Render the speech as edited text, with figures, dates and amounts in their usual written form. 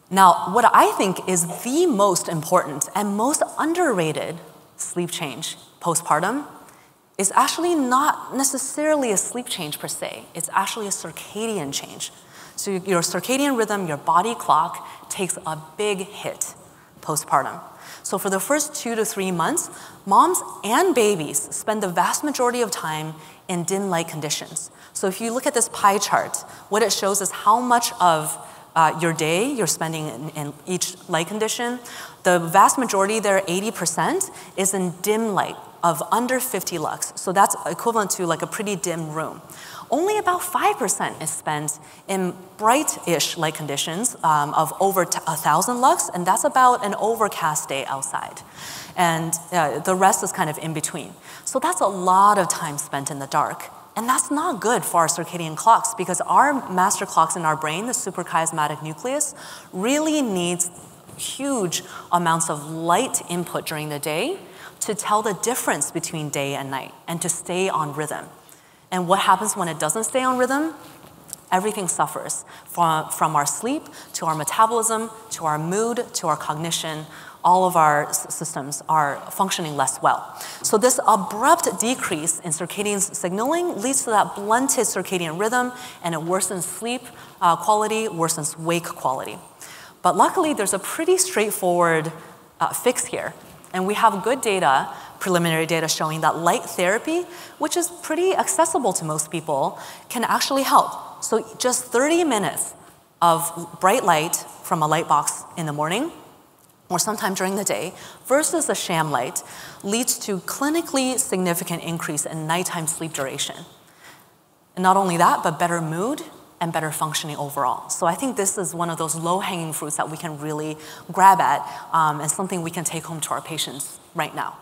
Now, what I think is the most important and most underrated sleep change postpartum is actually not necessarily a sleep change per se. It's actually a circadian change. So your circadian rhythm, your body clock, takes a big hit postpartum. So for the first 2 to 3 months, moms and babies spend the vast majority of time in dim light conditions. So if you look at this pie chart, what it shows is how much of your day you're spending in each light condition. The vast majority there, 80%, is in dim light of under 50 lux. So that's equivalent to like a pretty dim room. Only about 5% is spent in bright-ish light conditions of over 1,000 lux, and that's about an overcast day outside. And the rest is kind of in between. So that's a lot of time spent in the dark. And that's not good for our circadian clocks because our master clocks in our brain, the suprachiasmatic nucleus, really needs huge amounts of light input during the day to tell the difference between day and night and to stay on rhythm. And what happens when it doesn't stay on rhythm? Everything suffers, from our sleep to our metabolism, to our mood, to our cognition. All of our systems are functioning less well. So this abrupt decrease in circadian signaling leads to that blunted circadian rhythm, and it worsens sleep quality, worsens wake quality. But luckily, there's a pretty straightforward fix here. And we have good data, preliminary data showing that light therapy, which is pretty accessible to most people, can actually help. So just 30 minutes of bright light from a light box in the morning or sometime during the day versus a sham light leads to clinically significant increase in nighttime sleep duration. And not only that, but better mood and better functioning overall. So I think this is one of those low-hanging fruits that we can really grab at and something we can take home to our patients right now.